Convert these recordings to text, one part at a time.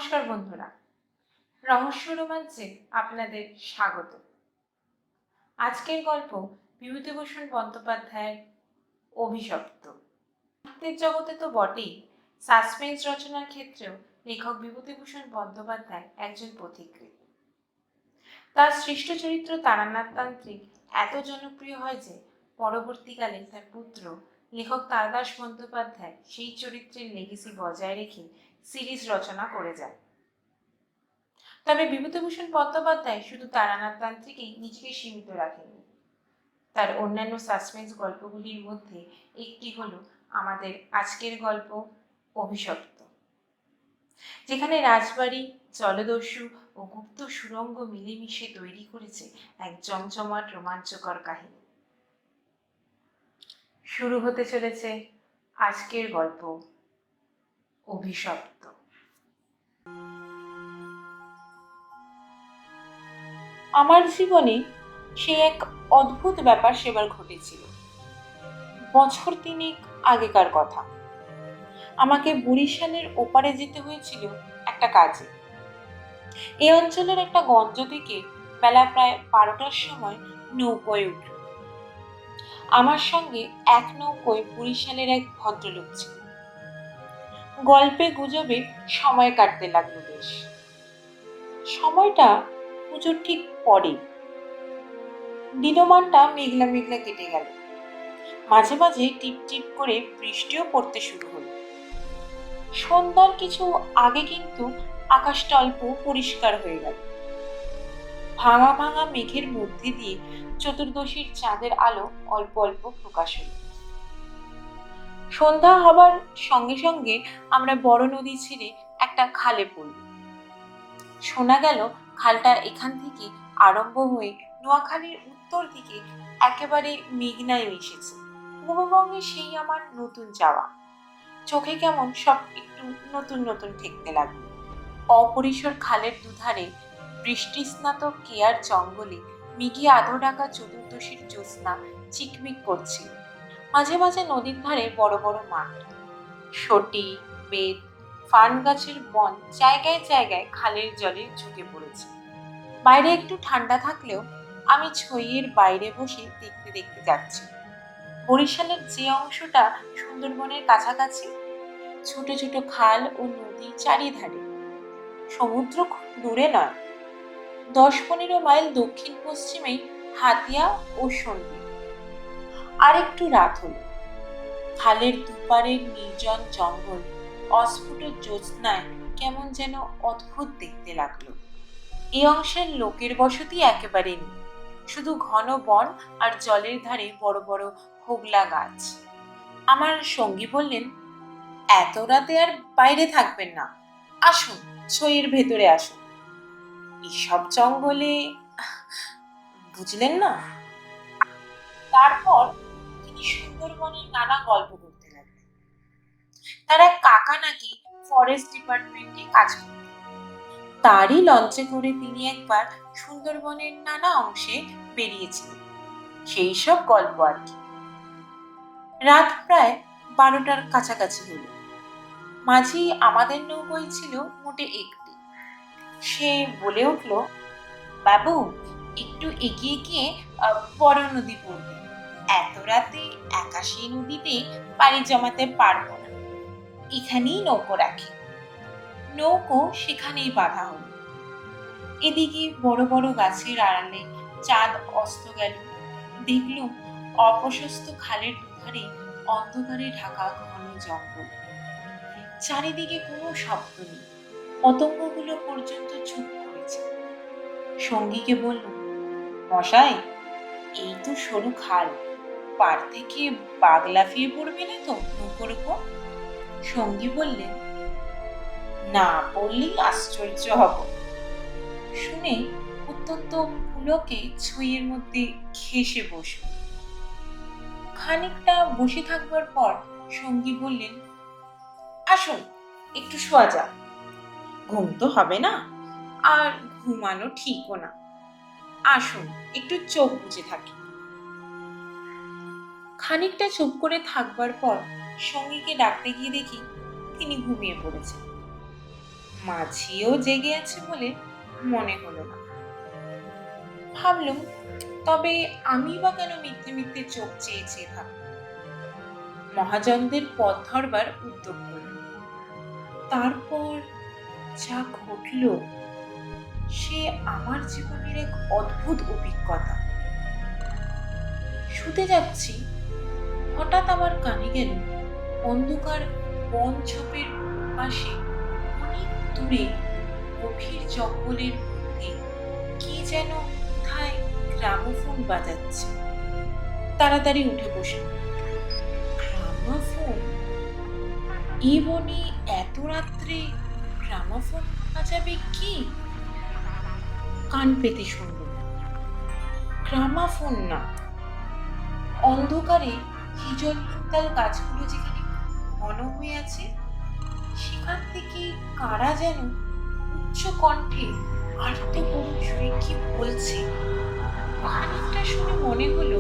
নমস্কার বন্ধুরা, রহস্য রোমাঞ্চে আপনাদের স্বাগত। আজকের গল্প বিভূতিভূষণ বন্দ্যোপাধ্যায়ের অভিশপ্ত। সাহিত্যের জগতে তো বটেই, সাসপেন্স রচনার ক্ষেত্রেও লেখক বিভূতিভূষণ বন্দ্যোপাধ্যায় একজন পথিকৃৎ। তার সৃষ্ট চরিত্র তারানাথ তান্ত্রিক এত জনপ্রিয় হয় যে পরবর্তীকালে তার পুত্র লেখক তারাদাস বন্দ্যোপাধ্যায় সেই চরিত্রের লেগেসি বজায় রেখে সিরিজ রচনা করে যায়। তবে বিভূতিভূষণ বন্দ্যোপাধ্যায় শুধু তারানাথ তান্ত্রিকেই নিজেকে সীমিত রাখেননি। তার অন্যান্য সাসপেন্স গল্পগুলির মধ্যে একটি হলো আমাদের আজকের গল্প অভিশপ্ত, যেখানে রাজবাড়ি, জলদস্যু ও গুপ্ত সুড়ঙ্গ মিলেমিশে তৈরি করেছে এক জমজমাট রোমাঞ্চকর কাহিনী। শুরু হতে চলেছে আজকের গল্প অভিশপ্ত। আমার জীবনে সে এক অদ্ভুত ব্যাপার সেবার ঘটেছিল। বছর 3 আগেকার কথা। আমাকে বরিশালের ওপারে যেতে হয়েছিল একটা কাজে। এই অঞ্চলের একটা গঞ্জ থেকে বেলা প্রায় 12টার সময় নৌকোয় উঠল। আমার সঙ্গে এক নৌকোয় বরিশালের এক ভদ্রলোক ছিল। গল্পে গুজবে সময় কাটতে লাগলো বেশ। সময়টা পুজোর ঠিক পরে। দিনমানটা মেঘলা মেঘলা কেটে গেল। মাঝে মাঝে টিপ টিপ করে বৃষ্টিও পড়তে শুরু হলো। সন্ধ্যার কিছু আগে কিন্তু আকাশটা অল্প পরিষ্কার হয়ে গেল। ভাঙা ভাঙা মেঘের মধ্যে দিয়ে চতুর্দশীর চাঁদের আলো অল্প অল্প প্রকাশ হলো। সন্ধ্যা হবার সঙ্গে সঙ্গে আমরা বড় নদী ছেড়ে একটা খালে পড়ল। শোনা গেল খালটা এখান থেকে আরম্ভ হয়ে নোয়াখালীর উত্তর দিকে একেবারে মেঘনায় মিশেছে। পূর্ববঙ্গে সেই আমার নতুন যাওয়া। চোখে কেমন সব একটু নতুন নতুন ঠেকতে লাগলো। অপরিসর খালের দুধারে বৃষ্টিস্নাত কেয়ার জঙ্গলে মেঘে আধো ঢাকা চতুর্দশীর জ্যোৎস্না চিকমিক করছিল। মাঝে মাঝে নদীর ধারে বড় বড় মাঠ, সটি, বেত, ফান গাছের বন জায়গায় জায়গায় খালের জলে ঝুঁকে পড়েছে। বাইরে একটু ঠান্ডা থাকলেও আমি ছইয়ের বাইরে বসে দেখতে দেখতে যাচ্ছি। বরিশালের যে অংশটা সুন্দরবনের কাছাকাছি, ছোট ছোট খাল ও নদী চারিধারে। সমুদ্র খুব দূরে নয়, 10-15 মাইল দক্ষিণ পশ্চিমেই হাতিয়া ও সন্ধ্যি। আর একটু রাত হলো। খালের দুপারের নির্জন জঙ্গল অস্ফুট জ্যোৎস্নায় কেমন যেন অদ্ভুত দেখতে লাগলো। এই অংশের লোকের বসতি একেবারে নেই, শুধু ঘন বন আর জলের ধারে বড় বড় হোগলা গাছ। আমার সঙ্গী বললেন, এত রাতে আর বাইরে থাকবেন না, আসুন ছইয়ের ভেতরে আসুন। এসব জঙ্গলে বুঝলেন না। তারপর তিনি সুন্দরবনের নানা গল্প করতে লাগলেন। তার এক কাকা নাকি ফরেস্ট ডিপার্টমেন্টে কাজ করতেন। তারই লঞ্চে করে তিনি একবার সুন্দরবনের নানা অংশে বেরিয়েছিলেন। সেই সব গল্প আর কি। রাত প্রায় 12টার কাছাকাছি হলো। মাঝি আমাদের নৌকোয় ছিল মোটে একটি। সে বলে উঠল, বাবু একটু এগিয়ে গিয়ে বড় নদী পড়বে, এত রাতে একা সেই নদীতে পাড়ি জমাতে পারবো না, এখানেই নৌকো রাখি। নৌকো সেখানেই বাঁধা হলো। এদিকে বড় বড় গাছের আড়ালে চাঁদ অস্ত গেল। দেখলুম অপ্রশস্ত খালের দুধারে অন্ধকারে ঢাকা ঘন জঙ্গল। চারিদিকে কোনো শব্দ নেই, পতঙ্গগুলো পর্যন্ত চুপ করেছে। সঙ্গীকে বলল, মশাই এই তো সরু খাল, পার থেকে বাঘ লাফিয়ে পড়বে না তো নৌকোর উপর? সঙ্গী বললেন, না পড়লেই আশ্চর্য হব। শুনে অত্যন্ত পুলকে ছইয়ের মধ্যে ঘেঁষে বসল। খানিকটা বসে থাকবার পর সঙ্গী বললেন, আসুন একটু শোয়া যাক। ঘুম তো হবে না, আর ঘুমানো ঠিকও না, আসুন একটু চোখ বুজে থাকি। খানিকটা চুপ করে থাকবার পর সঙ্গীকে ডাকতে গিয়ে দেখি তিনি ঘুমিয়ে পড়েছেন। মাঝিও জেগে আছে বলে মনে হলো না। ভাবলুম, তবে আমি বা কেন মিথ্যে মিথ্যে চোখ চেয়ে চেয়ে থাকব। মহাজনদের পথ ধরবার উদ্যোগ করল। তারপর যা ঘটল সে আমার জীবনের এক অদ্ভুত অভিজ্ঞতা। শুতে যাচ্ছি, হঠাৎ আমার কানে গেল অন্ধকার বন ঝোপের পাশে অনেক দূরে গভীর জঙ্গলের মধ্যে কি যেন কোথায় গ্রামোফোন বাজাচ্ছে। তাড়াতাড়ি উঠে বসল। গ্রামোফোন? এই বনে এত রাত্রে গ্রামোফোন বাজাবে কি? কান পেতে শুনল। গ্রামোফোন না, অন্ধকারে হিজল হিন্দাল গাছগুলো যেখানে ঘন হয়ে আছে সেখান থেকে কারা যেন উচ্চ কণ্ঠে আর্ত করুণ সুরে কি বলছে। খানিকটা শুনে মনে হলো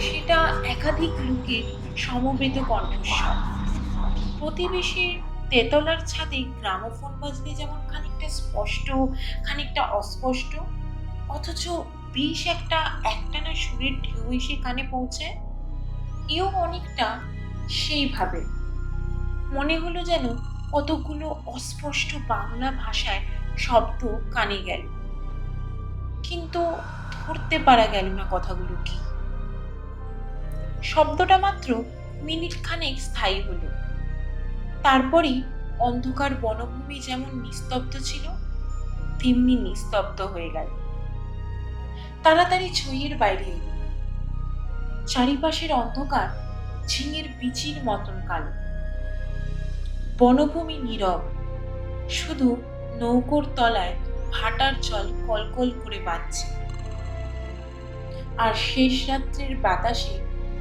সেটা একাধিক লোকের সমবেত কণ্ঠস্বর। প্রতিবেশীর তেতলার ছাদে গ্রামোফোন বাজলে যেমন খানিকটা স্পষ্ট খানিকটা অস্পষ্ট, অথচ বেশ একটা একটানা সুরের ঢেউ এসে কানে পৌঁছায়, এও অনেকটা সেইভাবে। মনে হলো যেন কতগুলো অস্পষ্ট বাংলা ভাষায় শব্দ কানে গেল, কিন্তু ধরতে পারা গেল না কথাগুলো কি। শব্দটা মাত্র মিনিট খানেক স্থায়ী হলো। তারপরই অন্ধকার বনভূমি যেমন নিস্তব্ধ ছিল তেমনি নিস্তব্ধ হয়ে গেল। তাড়াতাড়ি ছইয়ের বাইরে এলো। চারিপাশের অন্ধকার ঝিঙের বিচির মতন কালো। বনভূমি নীরব, শুধু নৌকোর তলায় ভাটার জল কলকল করে বাজছে, আর শেষ রাত্রের বাতাসে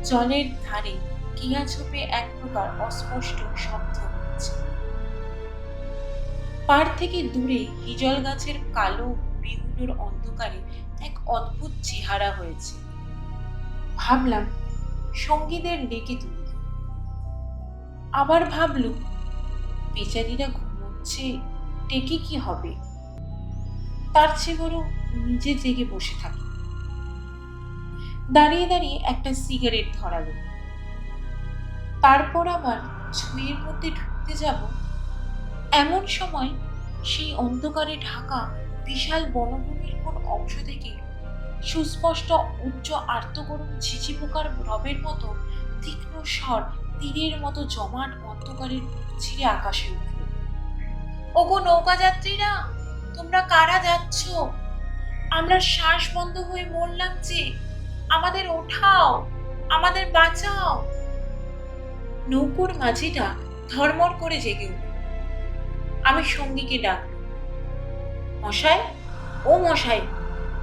জলের ধারে কিয়া ছোপে এক প্রকার অস্পষ্ট শব্দ হচ্ছে। পার থেকে দূরে হিজল গাছের কালো গুড়িগুলোর অন্ধকারে এক অদ্ভুত চেহারা হয়েছে। ভাবলাম সঙ্গীদের ডেকে তুলি। আবার ভাবলুম বেচারীরা ঘুমোচ্ছে, ডেকে কি হবে? তার চেয়ে বরং নিজে জেগে বসে থাকি। দাঁড়িয়ে দাঁড়িয়ে একটা সিগারেট ধরালো। তারপর আবার ছুঁয়ের মধ্যে ঢুকতে যাব, এমন সময় সেই অন্ধকারে ঢাকা বিশাল বনভূমির কোন অংশ থেকে সুস্পষ্ট উচ্চ আর্তকরুণ ঝিঝি পোকার রবের মতো তীক্ষ্ণ স্বর তীরের মতো জমাট অন্ধকারের ছিঁড়ে আকাশে উঠল। ওগো নৌকা যাত্রীরা, তোমরা কারা যাচ্ছ? আমরা শ্বাস বন্ধ হয়ে মরলাম যে, আমাদের ওঠাও, আমাদের বাঁচাও। নৌকোর মাঝিটা ধর্মর করে জেগে উঠল। আমি সঙ্গীকে ডাকলাম, মশাই, ও মশাই,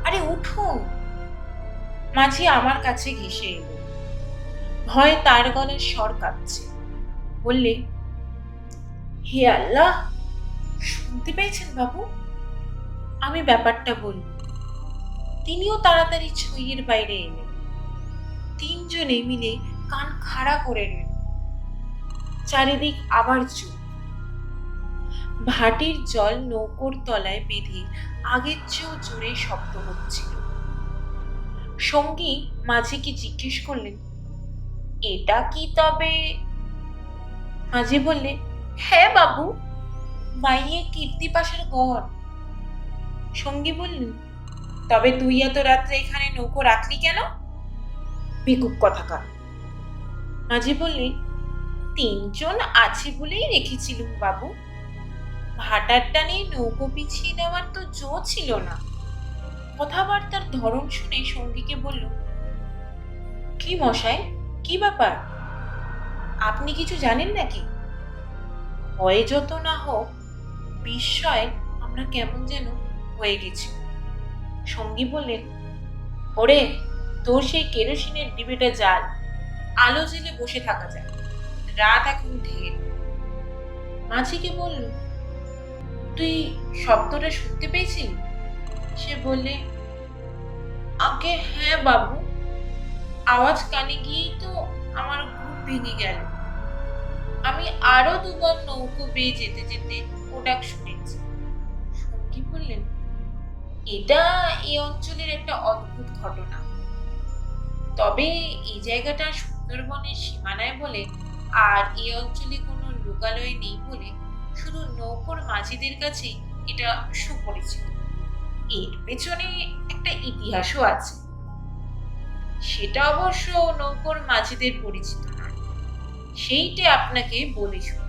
আরে উঠুন। মাঝি আমার কাছে ঘেঁষে এলো। ভয়ে তার গলার স্বর কাঁপছে। বললে, হে আল্লাহ, শুনতে পেয়েছেন বাবু? আমি ব্যাপারটা বলল। তিনিও তাড়াতাড়ি ছইয়ের বাইরে এলেন। তিনজনে মিলে কান খাড়া করে নিল। চারিদিক আবার চুপ। ভাটির জল নৌকোর তলায় বেঁধে আগের চেয়েও জোরে শব্দ হচ্ছিল। সঙ্গী মাঝিকে জিজ্ঞেস করলেন, এটা কি তবে? মাঝি বললে, হ্যাঁ বাবু, বাইরে কীর্তিপাশের ঘর। সঙ্গী বললেন, তবে তুই এত রাত্রে এখানে নৌকো রাখলি কেন? বেকুব কথাকার। মাঝি বললে, তিনজন আছে বলেই রেখেছিলুম বাবু, ভাটার টানে নৌকো পিছিয়ে দেওয়ার তো জো ছিল না। কথাবার্তার ধরন শুনে সঙ্গীকে বলল, কি মশাই, কি ব্যাপার? আপনি কিছু জানেন নাকি? ভয়ে যত না হোক বিস্ময়ে আমরা কেমন যেন হয়ে গেছি। সঙ্গী বললেন, ওরে, তোর সেই কেরোসিনের ডিবেটা জ্বাল, আলো জেলে বসে থাকা যায়, রাত এখন ঢের। মাঝিকে বলল, তুই শব্দটা শুনতে পেয়েছিলি? সে বললে, আগে হ্যাঁ বাবু, আওয়াজ কানে গিয়েই তো আমার ঘুম ভেঙে গেল। আমি আরো দুবার নৌকো বেয়ে যেতে যেতে ও ডাক শুনেছি। সঙ্গী বললেন, এটা এই অঞ্চলের একটা অদ্ভুত ঘটনা। তবে এই জায়গাটা সুন্দরবনের সীমানায় বলে আর এই অঞ্চলে কোনো লোকালয় নেই বলে শুধু নৌকোর মাঝিদের কাছেই এটা সুপরিচিত। এর পেছনে একটা ইতিহাসও আছে, সেটা অবশ্য নৌকোর মাঝিদের পরিচিত নয়, সেইটা আপনাকে বলি শুনুন।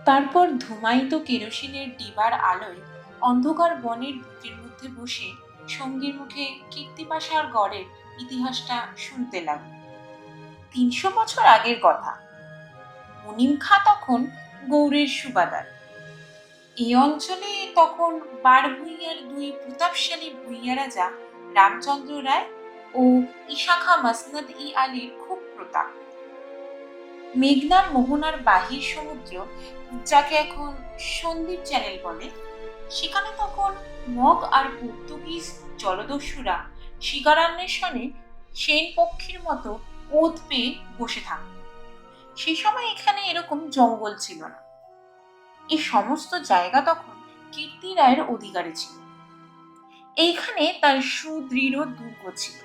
তারপর ধুমায়িত কেরোসিনের ডিবার আলোয় অন্ধকার বনের বুকের মধ্যে বসে সঙ্গীর মুখে কীর্তিপাশার গড়ের ইতিহাসটা শুনতে লাগল। ৩০০ বছর আগের কথা। মুনিম খাঁ তখন গৌড়ের সুবাদার। এই অঞ্চলে তখন বারভূঁইয়ার দুই প্রতাপশালী ভূঁইয়া রাজা রামচন্দ্র রায় ও ঈশা খাঁ মসনদ ই আলীর খুব প্রতাপ। মেঘনার মোহনার বাহির সমুদ্র, যাকে এখন সন্দ্বীপ চ্যানেল বলে, সেখানে তখন মগ আর পর্তুগিজ জলদস্যুরা শিকারান্বেষণে সেন পক্ষীর মতো ওঁত পেয়ে বসে থাকত। সে সময় এখানে এরকম জঙ্গল ছিল না। এই সমস্ত জায়গা তখন কীর্তি রায়ের অধিকারে ছিল। এইখানে তার সুদৃঢ় দুর্গ ছিল।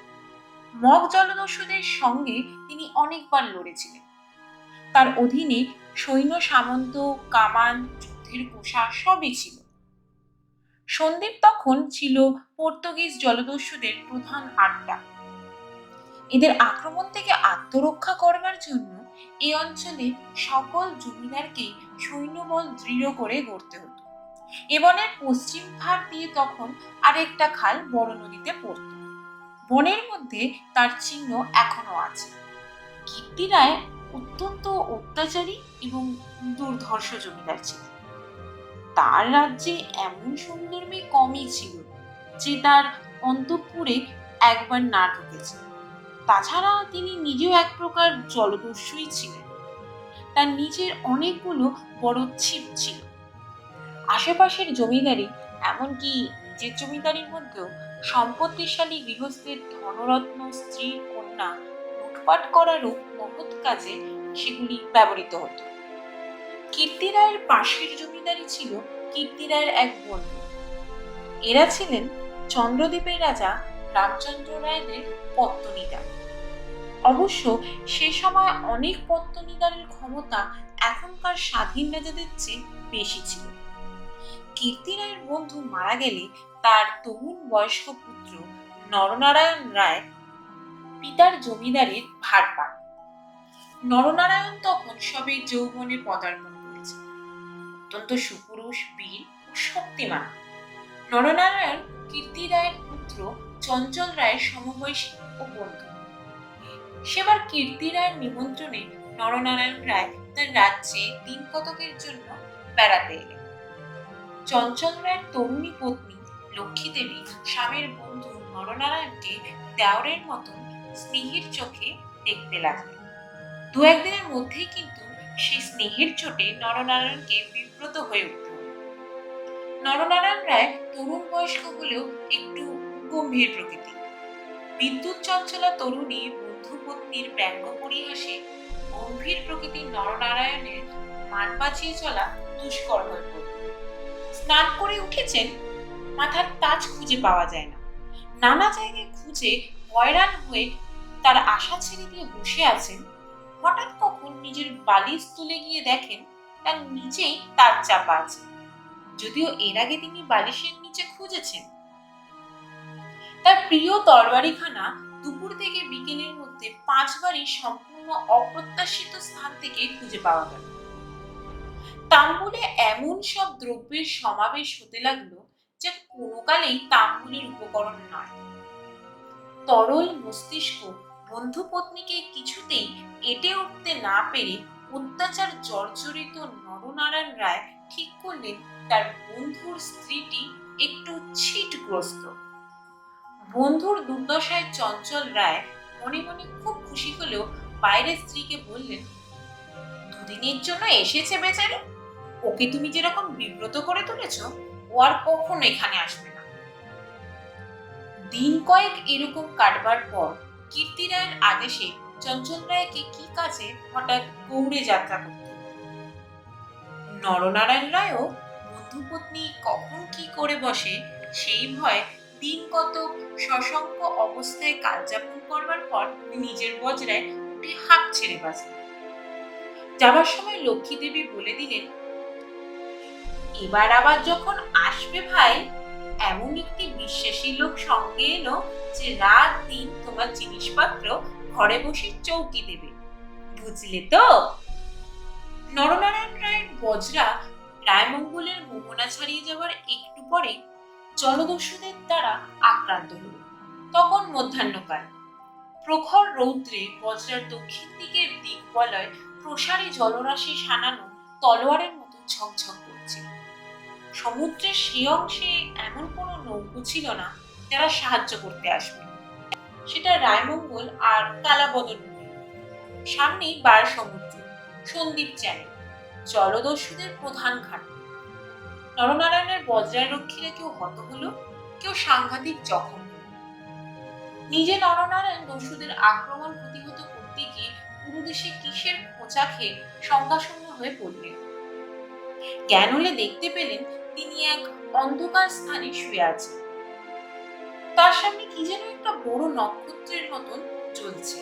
মগ জলদস্যুদের সঙ্গে তিনি অনেকবার লড়েছিলেন। তার অধীনে সৈন্য সামন্ত, কামান, যুদ্ধের পোশাক সবই ছিল। সন্দ্বীপ তখন ছিল পর্তুগিজ জলদস্যুদের প্রধান আড্ডা। এদের আক্রমণ থেকে আত্মরক্ষা করবার জন্য এই অঞ্চলে সকল জমিদারকেই সৈন্যবল দৃঢ় করে গড়তে হতো। এ বনের পশ্চিম ধার দিয়ে তখন আরেকটা খাল বড় নদীতে পড়ত। বনের মধ্যে তার চিহ্ন এখনো আছে। কীর্তি রায় অত্যন্ত অত্যাচারী এবং দুর্ধর্ষ জমিদার ছিলেন। তার রাজ্যে এমন সুন্দর মেয়ে কমই ছিল যে তার অন্তঃপুরে একবার না ঢুকেছে। তাছাড়া তিনি নিজেও এক প্রকার জলদস্যুই ছিলেন। তার নিজের অনেকগুলো বড় ছিপ ছিল। আশেপাশের জমিদারি, এমনকি নিজের জমিদারির মধ্যেও সম্পত্তিশালী গৃহস্থের ধনরত্ন, স্ত্রী, কন্যা লুটপাট করারও মহৎ কাজে সেগুলি ব্যবহৃত হতো। কীর্তি রায়ের পাশের জমিদারি ছিল কীর্তি রায়ের এক বন্ধু। এরা ছিলেন চন্দ্রদ্বীপের রাজা রামচন্দ্র রায়ের পত্তনিদার। অবশ্য সে সময় অনেক পত্তনিদারের ক্ষমতা এখনকার স্বাধীন রাজাদের চেয়ে বেশি ছিল। কীর্তি রায়ের বন্ধু মারা গেলে তার তরুণ বয়স্ক পুত্র নরনারায়ণ রায় পিতার জমিদারির ভার পান। নরনারায়ণ তখন সবে যৌবনে পদার্পণ করেছে। অত্যন্ত সুপুরুষ, বীর ও শক্তিমান। নরনারায়ণ কীর্তি রায়ের পুত্র চঞ্চল রায়ের সমবয়সী ও বন্ধু। সেবার কীর্তি রায়ের নিমন্ত্রণে নরনারায়ণ রায় তার রাজ্যে দিন কতকের জন্য বেড়াতে এলেন। চঞ্চল রায়ের তরুণী পত্নী লক্ষ্মী দেবী স্বামীর বন্ধু নরনারায়ণকে দেওরের মতন স্নেহের চোখে দেখতে লাগলেন। দু একদিনের মধ্যেই কিন্তু সেই স্নেহের চোটে নরনারায়ণকে বিব্রত হয়ে উঠতে হল। নরনারায়ণ রায় তরুণ বয়স্ক হলেও একটু গম্ভীর প্রকৃতি। বিদ্যুৎ চঞ্চলা তরুণী বন্ধু পত্নীর ব্যঙ্গ পরিহাসে গম্ভীর প্রকৃতির নরনারায়ণের মান বাঁচিয়ে চলা দুষ্কর হয়ে পড়ল। স্নান করে উঠেছেন, মাথার তাজ খুঁজে পাওয়া যায় না। নানা জায়গায় খুঁজে হয়রান হয়ে তার আশা ছেড়ে দিয়ে বসে আছেন। হঠাৎ কখন নিজের বালিশ তুলে গিয়ে দেখেন তার নিচেই তার চাপা আছে, যদিও এর আগে তিনি বালিশের নিচে খুঁজেছেন। তার প্রিয় তরবারিখানা দুপুর থেকে বিকেলের মধ্যে 5 বারই সম্পূর্ণ অপ্রত্যাশিত স্থান থেকে খুঁজে পাওয়া গেল। তাম্বুলে এমন সব দ্রব্যের সমাবেশ হতে লাগলো যা কোনো কালেই তাম্বুলের উপকরণ নয়। তরল মস্তিষ্ক বন্ধু পত্নীকে কিছুতেই এটে উঠতে না পেরে অত্যাচার জর্জরিত নরনারায়ণ রায় ঠিক করলেন তার বন্ধুর স্ত্রীটি একটু ছিটগ্রস্ত। বন্ধুর দুর্দশায় চঞ্চল রায় মনে মনে খুব খুশি হলেও বাইরের স্ত্রীকে বললেন, দুদিনের জন্য এসেছে বেচারি, ওকে তুমি যেরকম বিব্রত করে তুলেছ, ও আর কখনো এখানে আসবে না। দিন কয়েক এরকম কাটবার পর কীর্তি রায়ের আদেশে চঞ্চল রায়কে কি কাজে হঠাৎ গৌড়ে যাত্রা করতে হলো। নরনারায়ণ রায়ও বন্ধুপত্নী কখন কি করে বসে সেই ভয়ে দিন কত সশঙ্ক অবস্থায় কালযাপন করবার পর নিজের বজরায় উঠে হাঁপ ছেড়ে বাঁচলেন। যাবার সময় লক্ষ্মী দেবী বলে দিলেন, এবার আবার যখন আসবে ভাই, এমন একটি বিশ্বাসী লোক সঙ্গে এনো যে রাত দিন তোমার জিনিসপত্র ঘরে বসে চৌকি দেবে, বুঝলে তো? নরনারায়ণ রায়ের বজরা রায়মঙ্গলের মোহনা ছাড়িয়ে যাওয়ার একটু পরে জলদস্যুদের দ্বারা আক্রান্ত হল। তখন মধ্যাহ্নকাল। প্রখর রৌদ্রে বজরার দক্ষিণ দিকের দিগ্বলয় প্রসারী জলরাশি সানানো তলোয়ারের মতো ঝকঝক করছে। সমুদ্রের সে অংশে এমন কোনো নৌকো ছিল না যারা সাহায্য করতে আসবে। সেটা রায়মঙ্গল আর কালাবদন নদী, সামনেই বার সমুদ্র, সন্দ্বীপ চ্যানেল, জলদস্যুদের প্রধান ঘাট। নরনারায়ণের বজ্রায় রক্ষীরা কেউ হত হলো, কেউ সাংঘাতিক জখম হলো। নিজে নরনারায়ণ দস্যুদের আক্রমণ প্রতিহত করতে গিয়ে পুরোদেশে কিসের খোঁচা খেয়ে সংজ্ঞাশূন্য হয়ে পড়লেন। জ্ঞান হলে দেখতে পেলেন তিনি এক অন্ধকার স্থানে শুয়ে আছেন। তার সামনে কি যেন একটা বড় নক্ষত্রের মতন জ্বলছে।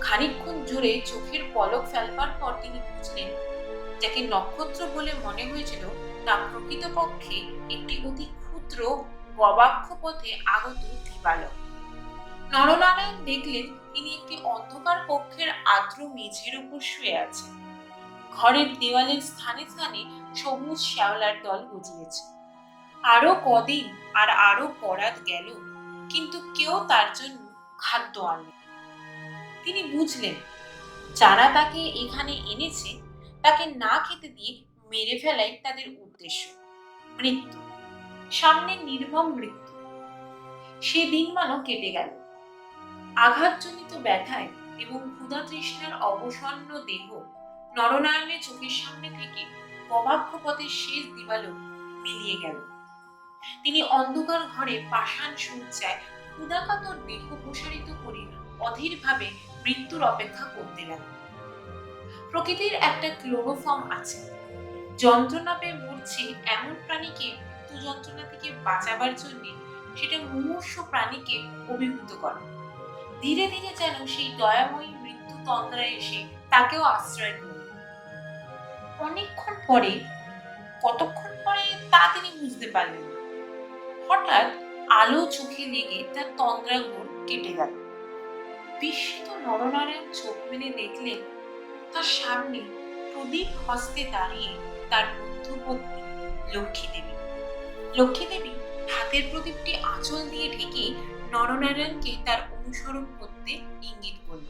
খানিকক্ষণ জোরে চোখের পলক ফেলবার পর তিনি বুঝলেন, যাকে নক্ষত্র বলে মনে হয়েছিল তা প্রকৃতপক্ষে একটি অতি ক্ষুদ্র গবাক্ষ পথে আগত দিবালক। নরনারায়ণ দেখলেন তিনি একটি অন্ধকার কক্ষের আর্দ্র মেঝের উপর শুয়ে আছেন। ঘরের দেওয়ালের স্থানে স্থানে সবুজ শ্যাওলার দল গজিয়েছে। আরো কদিন আর আরো পরাত গেল, কিন্তু কেউ তার জন্য খাদ্য আনল। তিনি বুঝলেন, যারা তাকে এখানে এনেছে তাকে না খেতে দিয়ে মেরে ফেলাই তাদের উদ্দেশ্য। মৃত্যু, সামনে নির্মম মৃত্যু। সে দিনমানও কেটে গেল। আঘাতজনিত ব্যথায় এবং ক্ষুধা তৃষ্ণার অবসন্ন দেহ নরনারায়ণের চোখের সামনে থেকে গবাক্ষ পথের শেষ দিবালোক মিলিয়ে গেল। তিনি অন্ধকার ঘরে পাষাণ শয্যায় ক্ষুধাকাতর দেহ প্রসারিত করে অধীরভাবে মৃত্যুর অপেক্ষা করতে লাগলেন। প্রকৃতির একটা ক্লোরোফর্ম আছে, যন্ত্রণা পেয়ে মরছে এমন প্রাণীকে মৃত্যু যন্ত্রণা থেকে বাঁচাবার জন্য সেটা মুমূর্ষ প্রাণীকে অভিভূত করে। ধীরে ধীরে যেন সেই দয়াময়ী মৃত্যু তন্দ্রায় এসে তাকেও আশ্রয় করল। অনেকক্ষণ পরে, কতক্ষণ পরে তা তিনি বুঝতে পারলেন না, হঠাৎ আলো চোখে লেগে তার তন্দ্রাঘোর কেটে গেল। বিস্মিত নরনারায়ণ চোখ মেলে দেখলেন তার সামনে প্রদীপ হস্তে দাঁড়িয়ে তার বন্ধুপত্নী লক্ষ্মী দেবী। লক্ষ্মী দেবী হাতের প্রদীপটি আঁচল দিয়ে ঢেকে নরনারায়ণকে তার অনুসরণ করতে ইঙ্গিত করল।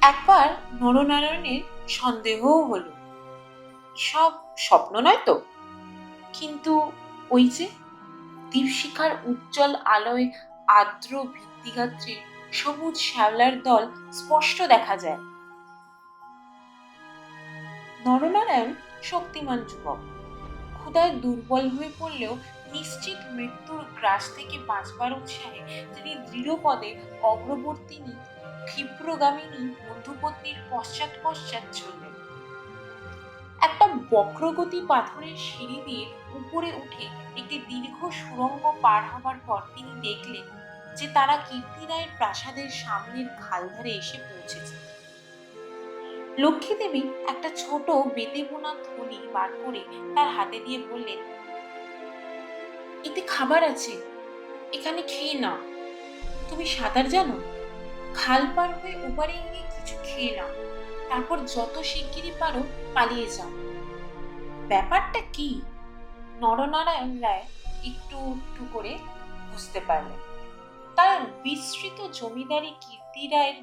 একবার নরনারায়ণের সন্দেহও হলো, সব স্বপ্ন নয় তো। কিন্তু ওই যে দীপশিখার উজ্জ্বল আলোয় আর্দ্র ভিত্তিগাত্রে সবুজ শ্যাওলার দল স্পষ্ট দেখা যায়। নরনারায়ণ শক্তিমান যুবক, ক্ষুধায় দুর্বল হয়ে পড়লেও নিশ্চিত মৃত্যুর গ্রাস থেকে বাঁচবার উৎসাহে তিনি দৃঢ়পদে অগ্রবর্তিনী ক্ষিপ্রগামিনী বন্ধুপত্নীর পশ্চাৎ পশ্চাৎ চললেন। একটা বক্রগতি পাথরের সিঁড়ি দিয়ে উপরে উঠে একটি দীর্ঘ সুড়ঙ্গ পার হবার পর তিনি দেখলেন যে তারা কীর্তি রায়ের প্রাসাদের সামনের খালধারে এসে পৌঁছেছে। লক্ষ্মী দেবী একটা ছোট বেতে বোনা থলি বার করে তার হাতে দিয়ে বললেন, এতে খাবার আছে, এখানে খেয়ে নাও। তুমি সাঁতার জানো? খাল পার হয়ে ওপারে গিয়ে কিছু খেয়ে নাও, তারপর যত শিগগিরই পারো পালিয়ে যাও। ব্যাপারটা কি? নরনারায়ণ রায় একটু একটু করে বুঝতে পারলেন। তার বিস্তৃত জমিদারি কীর্তি রায়ের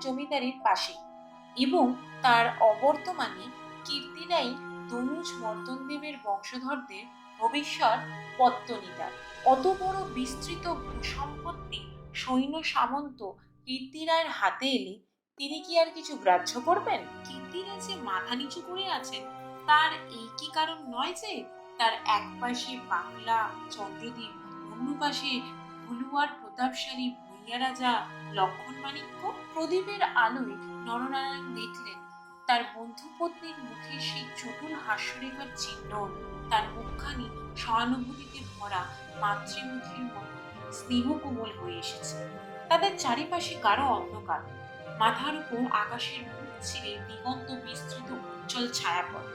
জমিদারির পাশেই, এবং তার অবর্তমানে কীর্তি রায় দনুজ মর্দনদেবের বংশধরদের ভবিষ্যৎ পত্তনিতা। অত বড় বিস্তৃত ভূসম্পত্তি সৈন্য সামন্ত কীর্তি রায়ের হাতে এলে তিনি কি আর কিছু গ্রাহ্য করবেন? কীর্তি রায় যে মাথা নিচু করে আছেন তার এই কি কারণ নয় যে তার এক পাশে বাংলা চন্দ্রদ্বীপ, অন্য পাশে ভুলুয়ার প্রতাপশালী ভূঁইয়া রাজা লক্ষণ মাণিক্য? প্রদীপের আলোয় নরনারায়ণ দেখলেন তার বন্ধুপত্নীর মুখে সেই চটুল হাস্যরেখার চিহ্ন, তার মুখখানি সহানুভূতিতে ভরা মাতৃমুখের মতো স্নেহ কোমল হয়ে এসেছে। তাদের চারিপাশে গাঢ় অন্ধকার, মাথার উপর আকাশের মুখ ছিঁড়ে দিগন্ত বিস্তৃত উজ্জ্বল ছায়াপথ।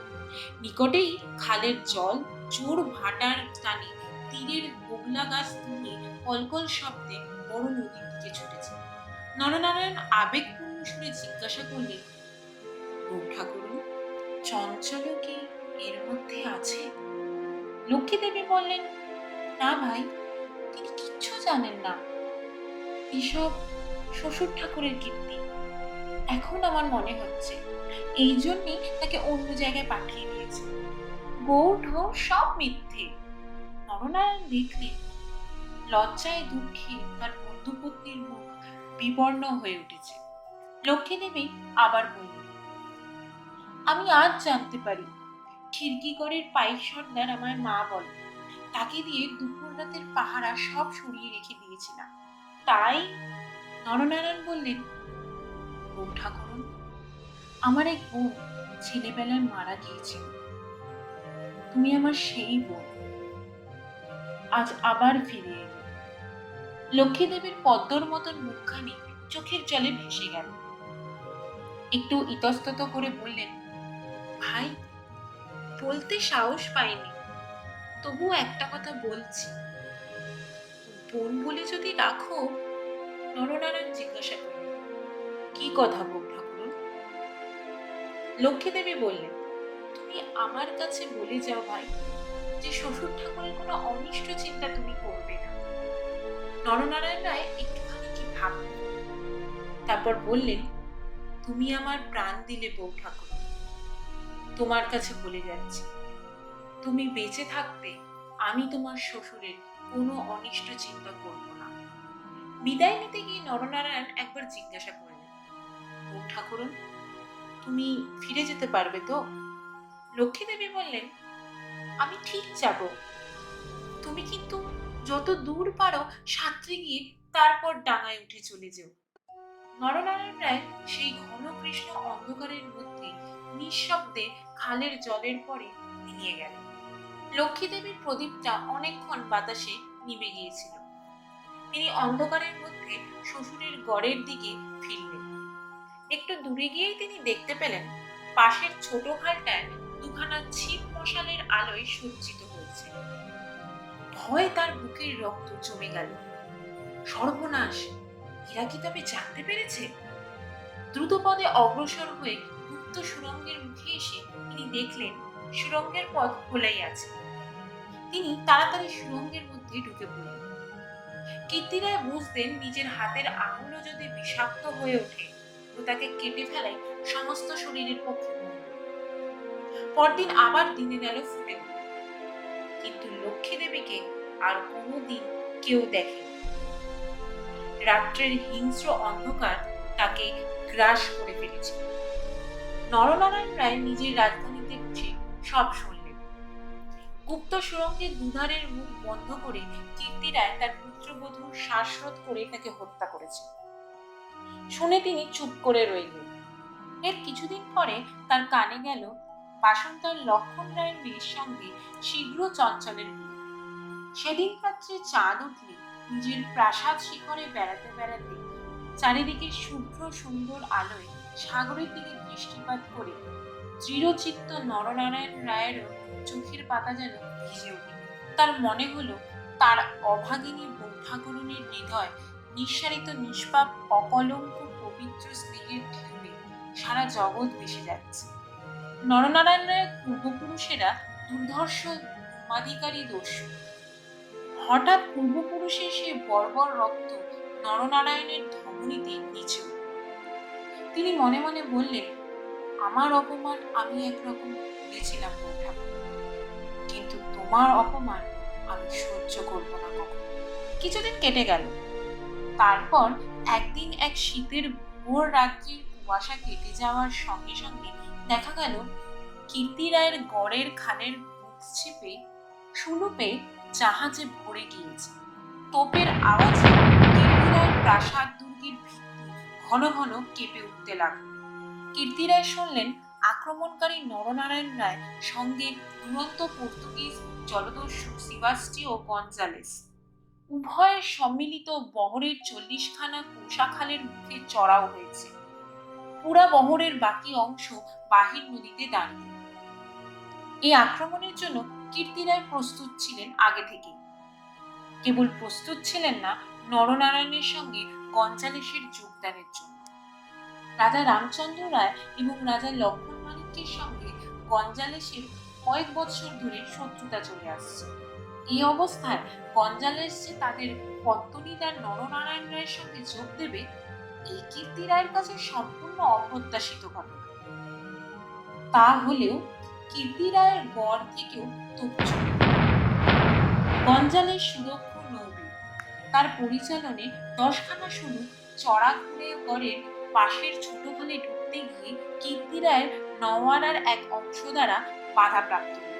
নিকটেই খালের জল জোর ভাটার টানে তীরের বগলা গাছ দিয়ে কলকল শব্দে বড় নদীর দিকে ছুটেছে। নরনারায়ণ আবেগপূর্ণ সুরে জিজ্ঞাসা করলেন, বউ ঠাকুরুন, চঞ্চল কি এর মধ্যে আছে? লক্ষ্মী দেবী বললেন, না ভাই, তিনি কিচ্ছু জানেন না। এসব শ্বশুর ঠাকুরের কীর্তি। এখন আমার মনে হচ্ছে এই জন্যই তাকে অন্য জায়গায় পাঠিয়ে দিয়েছে। গৌড় ঢোর সব মিথ্যে। নরনারায়ণ দেখলেন লজ্জায় দুঃখে তার বন্ধুপত্নীর মুখ বিবর্ণ হয়ে উঠেছে। লক্ষ্মী দেবী আবার বললেন, আমি আজ জানতে পারি খিড়কিগড়ের পাইক সর্দার আমার মা বলে তাকে দিয়ে দুপুর রাতের পাহারা সব সরিয়ে রেখে দিয়েছিলাম। তাই নরনারায়ণ বললেন, বউ ঠাকুরুন, আমার এক বোন ছেলেবেলায় মারা গিয়েছিল। তুমি আমার সেই বোন, আজ আবার ফিরে এলো। লক্ষ্মী দেবীর পদ্মর মতন মুখখানি চোখের জলে ভেসে গেল। একটু ইতস্তত করে বললেন, ভাই, বলতে সাহস পাইনি, তবু একটা কথা বলছি। বোন বলে যদি রাখো? নরনারায়ণ জিজ্ঞাসা করলেন, কি কথা বউ ঠাকুর? লক্ষ্মী দেবী বললেন, তুমি আমার কাছে বলে যাও ভাই যে শ্বশুর ঠাকুরের কোনো অনিষ্ট চিন্তা তুমি করবে না। নরনারায়ণ রায় একটুখানি কি ভাবলেন, তারপর বললেন, তুমি আমার প্রাণ দিলে বউ ঠাকুর, তোমার কাছে বলে যাচ্ছি, তুমি বেঁচে থাকতে আমি তোমার শ্বশুরের কোনো অনিষ্ট চিন্তা করব না। বিদায় নিতে গিয়ে নরনারায়ণ একবার জিজ্ঞাসা করলেন, বউ ঠাকুরন, তুমি ফিরে যেতে পারবে তো? লক্ষ্মী দেবী বললেন, আমি ঠিক যাব। তুমি কিন্তু যত দূর পারো সাঁতরে গিয়ে তারপর ডাঙায় উঠে চলে যেও। নরনারায়ণ রায় সেই ঘন কৃষ্ণ অন্ধকারের মধ্যে নিঃশব্দে খালের জলের পরে মিলিয়ে গেল। লক্ষ্মী দেবীর প্রদীপটা অনেকক্ষণ বাতাসে নিভে গিয়েছিল। তিনি অন্ধকারের মধ্যে শ্বশুরের গড়ের দিকে ফিরলেন। একটু দূরে গিয়েই তিনি দেখতে পেলেন পাশের ছোট খালটায় দুখানা ছিপ মশালের আলোয় সজ্জিত হয়েছে। ভয়ে তার বুকের রক্ত জমে গেল। সর্বনাশ, এরা কি তবে জানতে পেরেছে? দ্রুত পদে অগ্রসর হয়ে গুপ্ত সুড়ঙ্গের মুখে এসে তিনি দেখলেন সুড়ঙ্গের পথ খোলাই আছে। তিনি তাড়াতাড়ি সুড়ঙ্গের মধ্যে ঢুকে পড়লেন। কীর্তিরায় বুঝতেন নিজের হাতের আঙুলও যদি বিষাক্ত হয়ে ওঠে তো তাকে কেটে ফেলাই সমস্ত শরীরের পক্ষে মঙ্গল। পরদিন আবার দিনের আলো ফুটে উঠল, কিন্তু লক্ষ্মী দেবীকে আর কোনোদিন কেউ দেখেনি। রাত্রের হিংস্র অন্ধকার তাকে গ্রাস করে ফেলেছে। নরনারায়ণ রায় নিজের রাজধানীতে উঠে সব শুনলেন। গুপ্ত সুড়ঙ্গের দুধারের মুখ বন্ধ করে কীর্তিরায় তার পুত্রবধূর শ্বাসরোধ করে তাকে হত্যা করেছে। শুনে তিনি চুপ করে রইলেন। এর কিছুদিন পরে তার কানে গেল বাসন্তার লক্ষণ রায়ের মেয়ের সঙ্গে শীঘ্র চঞ্চলের বিয়ে। সেদিন রাত্রে চাঁদ উঠলে নিজের প্রাসাদ শিখরে বেড়াতে বেড়াতে চারিদিকে শুভ্র সুন্দর আলোয় সাগরের দিকে দৃষ্টিপাত করে দৃঢ়চিত্ত নরনারায়ণ রায়েরও চোখের পাতা যেন ভিজে উঠল। তার মনে হলো তার অভাগিনী বউ ঠাকুরুনের হৃদয় নিঃসারিত নিষ্পাপ অকলঙ্ক পবিত্র স্নেহের ঢেউয়ে সারা জগৎ ভেসে যাচ্ছে। নরনারায়ণ রায়ের পূর্বপুরুষেরা দুর্ধর্ষ উমাধিকারী দস্যু। হঠাৎ পূর্বপুরুষের সে বর্বর রক্ত নরনারায়ণের ধমনীতে নিচে উঠল। তিনি মনে মনে বললেন, আমার অপমান আমি একরকম ভুলেছিলাম বউ ঠাকুর, কিন্তু তোমার অপমান আমি সহ্য করব না কখনো। কিছুদিন কেটে গেল। তারপর একদিন এক শীতের ভোর রাত্রির কুয়াশা কেটে যাওয়ার সঙ্গে সঙ্গে দেখা গেল কীর্তি রায়ের গড়ের খালের বুক ছিপে সুলুপে জাহাজে ভরে গিয়েছে। তোপের আওয়াজে কীর্তিরায়ের প্রাসাদ দুর্গের ভিত্তি ঘন ঘন কেঁপে উঠতে লাগলো। কীর্তিরায় শুনলেন আক্রমণকারী নরনারায়ণ রায় সঙ্গে দুরন্ত পর্তুগিজ জলদস্যু সিবাস্টিও গঞ্জালেস, উভয়ের সম্মিলিত বহরের 40খানা কোষাখালের মুখে চড়াও হয়েছে। পুরা বহরের বাকি অংশ বাহির নদীতে দাঁড়িয়ে। এই আক্রমণের জন্য কীর্তিরায় প্রস্তুত ছিলেন আগে থেকেই। কেবল প্রস্তুত ছিলেন না নরনারায়ণের সঙ্গে গঞ্জালেসের যোগদানের জন্য। রাজা রামচন্দ্র রায় এবং রাজা লক্ষ্মণ মাণিক্যের সঙ্গে গঞ্জালেসের কয়েক বৎসর ধরে শত্রুতা চলে আসছে। এই অবস্থায় গঞ্জালেস যে তাদের পত্তনিদার নরনারায়ণ রায়ের সঙ্গে যোগ দেবে, এই কীর্তি রায়ের কাছে সম্পূর্ণ অপ্রত্যাশিত ঘটনা। তা হলেও কীর্তি রায়ের গড় থেকেও তথ্য গঞ্জালেস সুদক্ষ নৌবীর। তার পরিচালনে 10খানা শুরু চড়া ঘুরে গড়ের পাশের ছোট খালে ঢুকতে গিয়ে কীর্তি রায়ের নওয়ারার এক অংশ দ্বারা বাধাপ্রাপ্ত হল।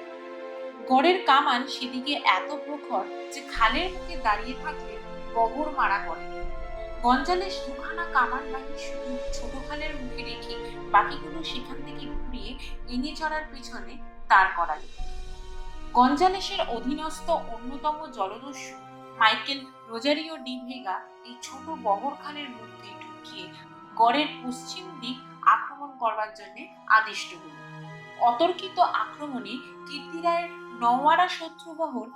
গড়ের কামান সেদিকে এত প্রখর যে খালের মুখে দাঁড়িয়ে থাকলে বগর মারা করে। গঞ্জালেস 2খানা কামান বাকি শুধু ছোট খালের মুখে রেখে বাকিগুলো সেখান থেকে ঘুরিয়ে এনে চড়ার পিছনে দাঁড় করালো। গঞ্জালেসের অধীনস্থ অন্যতম জলদস্যু মাইকেল রোজারিও ডি ভেগা এই ছোট বগর খালের মধ্যে ঢুকিয়ে গড়ের পশ্চিম দিক আক্রমণ করবার জন্য আদিষ্ট হল। অতর্কিত আক্রমণে কীর্তি রায়ের নওয়ারা শত্রুবহর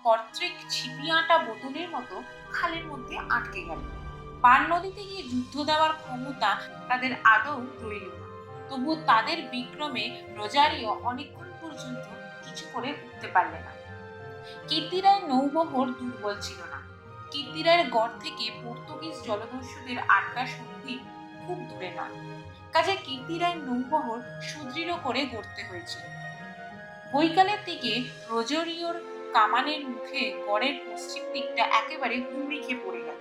কর্তৃক ছিপি আঁটা বোতলের মতো খালের মধ্যে আটকে গেল। পার নদীতে গিয়ে যুদ্ধ দেওয়ার ক্ষমতা তাদের আদৌ রইল না। তবুও তাদের বিক্রমে রোজারিও অনেকক্ষণ পর্যন্ত কিছু করে উঠতে পারলে না। কীর্তি রায়ের নৌবহর দুর্বল ছিল না। কীর্তি রায়ের গড় থেকে পর্তুগিজ জলদস্যুদের আড্ডা সন্ধি খুব দূরে নয়, কাজে কীর্তি রায়ের নৌবহর সুদৃঢ় করে গড়তে হয়েছিল। বৈকালের দিকে রোজারিওর কামানের মুখে গড়ের পশ্চিম দিকটা একেবারে হুমড়ি খেয়ে পড়ে গেল।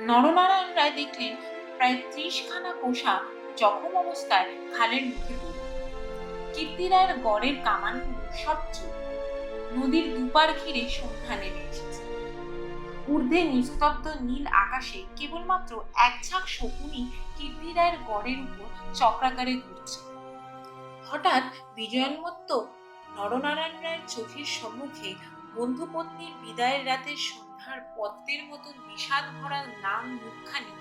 নরনারায়ণ রায় দেখলেন প্রায় 30খানা কোষা জখম অবস্থায় খালের মুখে পড়ল। কীর্তি রায়ের গড়ের কামানগুলো সব চুপ। নদীর দুপার ঘিরে সন্ধ্যা নেমে এসেছে। ঊর্ধ্বে নিস্তব্ধ নীল আকাশে কেবলমাত্র এক ঝাঁক শকুনি কীর্তি রায়ের গড়ের উপর চক্রাকারে ঘুরছে। হঠাৎ বিজয়োন্মত্ত নরনারায়ণ রায়ের চোখের সম্মুখে বন্ধুপত্নীর বিদায়ের রাতের সন্ধ্যার পদ্মের মতো বিষাদ ভরা নাম মুখখানি,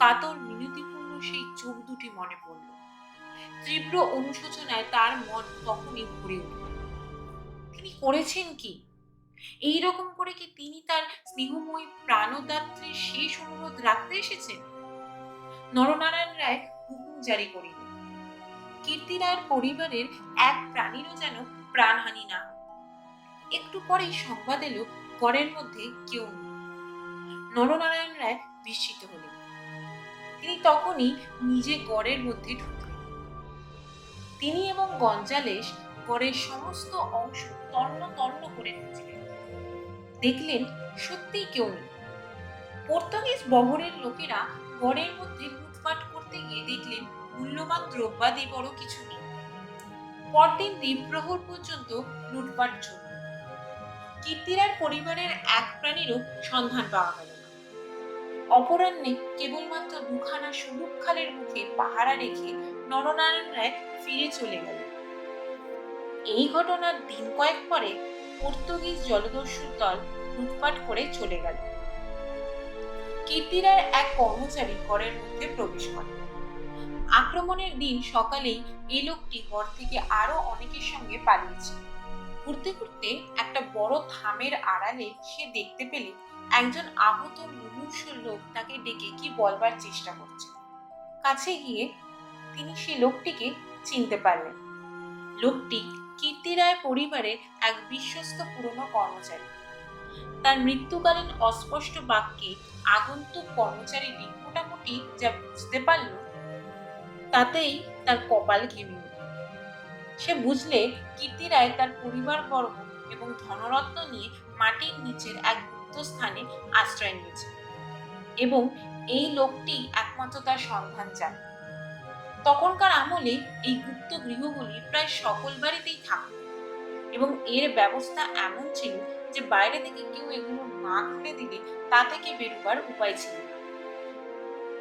কাতর মিনতিপূর্ণ সেই চোখ দুটি মনে পড়ল। তীব্র অনুশোচনায় তার মন তখনই ভরে উঠল। তিনি করেছেন কি? এইরকম করে কি তিনি তার স্নেহময়ী প্রাণদাত্রীর শেষ অনুরোধ রাখতে এসেছেন? নরনারায়ণ রায় হুকুম জারি করিলেন, কীর্তি রায়ের পরিবারের এক প্রাণীরও যেন প্রাণহানি না। একটু পরেই সংবাদ এলো গড়ের মধ্যে কেউ নেই। নরনারায়ণ রায় বিস্মিত হলেন। তিনি তখনই নিজে গড়ের মধ্যে ঢুকলেন। তিনি এবং গঞ্জালেস গড়ের সমস্ত অংশ তন্ন তন্ন করে খুঁজলেন। দেখলেন সত্যিই কেউ নেই। পর্তুগিজ বহরের লোকেরা গড়ের মধ্যে লুটপাট করতে গিয়ে দেখলেন মূল্যবান দ্রব্যাদি বড় কিছু নেই। পরদিন দ্বীপ্রহর পর্যন্ত লুটপাট চলল। কীর্তি রায়ের পরিবারের এক প্রাণীরও সন্ধান পাওয়া গেল না। অপরাহ্নে কেবলমাত্র 2খানা সুলুক খালের মুখে পাহারা রেখে নরনারায়ণ রায় ফিরে চলে গেল। এই ঘটনার দিন কয়েক পরে পর্তুগিজ জলদস্যুর দল লুটপাট করে চলে গেল। কীর্তি রায়ের এক কর্মচারী গড়ের মধ্যে প্রবেশ করে। আক্রমণের দিন সকালেই এই লোকটি গড় থেকে আরো অনেকের সঙ্গে পালিয়েছে। ঘুরতে ঘুরতে একটা বড় থামের আড়ালে সে দেখতে পেলে একজন আহত মুমূর্ষ লোক তাকে ডেকে কি বলবার চেষ্টা করছে। কাছে গিয়ে তিনি সে লোকটিকে চিনতে পারলেন। লোকটি কীর্তি রায় পরিবারের এক বিশ্বস্ত পুরনো কর্মচারী। তার মৃত্যুকালীন অস্পষ্ট বাক্যে আগন্তুক কর্মচারীটি মোটামুটি যা বুঝতে পারল তাতেই তার কপাল ঘেমে উঠল। সে বুঝলে কীর্তি রায় তার পরিবারবর্গ এবং ধনরত্ন নিয়ে মাটির নিচের এক গুপ্ত স্থানে আশ্রয় নিয়েছে এবং এই লোকটি একমাত্র তার সন্ধান চায়। তখনকার আমলে এই গুপ্ত গৃহগুলি প্রায় সকল বাড়িতেই থাকত এবং এর ব্যবস্থা এমন ছিল যে বাইরে থেকে কেউ এগুলো না খুলে দিলে তা থেকে বেরোবার উপায় ছিল না।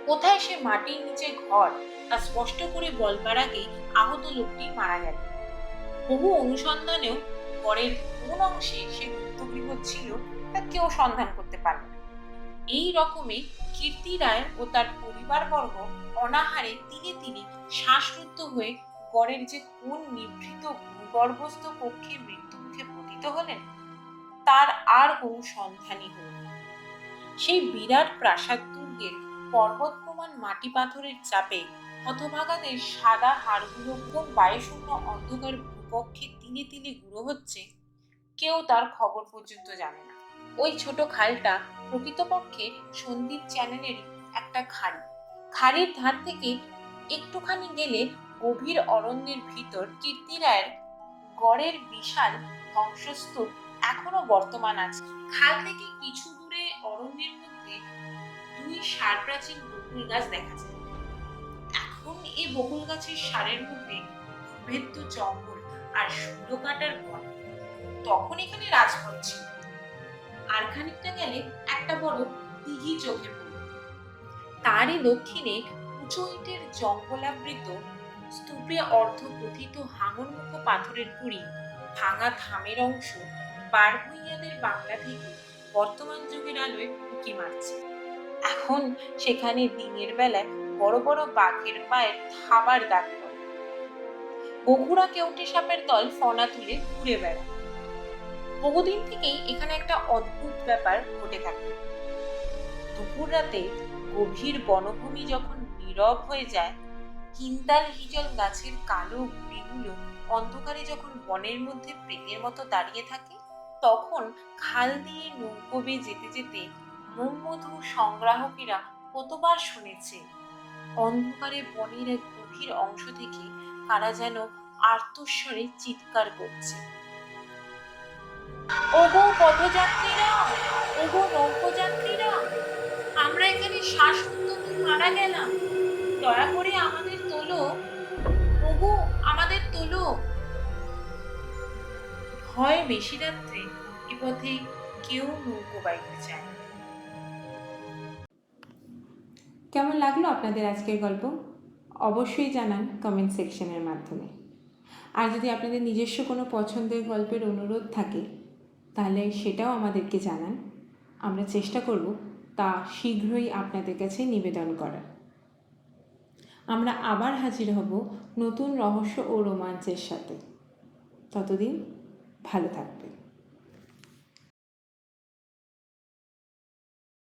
কোথায় সে মাটির নিচে ঘর তা স্পষ্ট করে বলবার আগেই আহত লোকটি মারা গেল। বহু অনুসন্ধানেও ঘরের কোন অংশে সে গুপ্তগৃহ ছিল তা কেউ সন্ধান করতে পারল না। এই রকমে কীর্তি রায় ও তার পরিবারবর্গ অনাহারে তিলে তিলে শ্বাসরুদ্ধ হয়ে গড়ের যে কোন নিভৃত ভূগর্ভস্থ কক্ষে মৃত্যুমুখে পতিত হলেন তার আর কোনো সন্ধানই হল না। সেই বিরাট প্রাসাদ দুর্গের পর্বত প্রমাণ মাটি পাথরের চাপে হতভাগাদের সাদা হাড়গুলো কোন বায়ুশূন্য অন্ধকার ভূকক্ষে তিলে তিলে গুঁড়ো হচ্ছে কেউ তার খবর পর্যন্ত জানে না। ওই ছোট খালটা প্রকৃতপক্ষে সন্দীপ চ্যানেলেরই একটা খাড়ি। খাড়ির ধার থেকে একটুখানি গেলে গভীর অরণ্যের ভিতর কীর্তি রায়ের গড়ের বিশাল ধ্বংসস্তূপ এখনো বর্তমান আছে। খাল থেকে কিছু দূরে অরণ্যের মধ্যে দুই সার প্রাচীন বকুল গাছ দেখা যায়। এখন এই বকুল গাছের সারের মধ্যে দুর্ভেদ্য জঙ্গল আর শুকনো কাটার বন। তখন এখানে রাজপথ ছিল। আর খানিকটা গেলে একটা বড় দিঘি চোখে পড়ল। তারই দক্ষিণে উঁচু ইটের জঙ্গলাবৃত স্তূপে অর্ধপথিত হাঙরমুখ পাথরের কুড়ি ভাঙা থামের অংশ বারভূইয়াদের বাংলা থেকে বর্তমান যুগের আলোয় উঁকি মারছে। এখন সেখানে দিনের বেলায় বড় বড় বাঘের পায়ের থাবার দাগ পড়ে। বগুড়া কেউটে সাপের দল ফনা তুলে ঘুরে বেড়ায়। বহুদিন থেকেই এখানে একটা অদ্ভুত ব্যাপার ঘটে থাকে। দুপুর রাতে গভীর বনভূমি যখন নীরব হয়ে যায়, হিন্দাল হিজল গাছের কালো গুড়িগুলো অন্ধকারে যখন বনের মধ্যে প্রেতের মতো দাঁড়িয়ে থাকে, তখন খাল দিয়ে নৌকো বেয়ে যেতে যেতে মোমমধু সংগ্রাহকেরা কতবার শুনেছে অন্ধকারে বনের এক গভীর অংশ থেকে কারা যেন আর্তস্বরে চিৎকার করছে, ওগো পথযাত্রীরা, ওগো নৌকোযাত্রীরা, আমরা এখানে শ্বাসরুদ্ধ হয়ে মারা গেলাম, দয়া করে আমাদের তোলো, ওগো আমাদের তোলো। ভয় বেশি রাত্রে এ পথে কেউ নৌকো বাইতে চায় না। কেমন লাগলো আপনাদের আজকের গল্প? অবশ্যই জানান কমেন্ট সেকশনের মাধ্যমে। আর যদি আপনাদের নিজস্ব কোনো পছন্দের গল্পের অনুরোধ থাকে তাহলে সেটাও আমাদেরকে জানান। আমরা চেষ্টা করব তা শীঘ্রই আপনাদের কাছে নিবেদন করার। আমরা আবার হাজির হব নতুন রহস্য ও রোমাঞ্চের সাথে। ততদিন ভালো থাকবেন।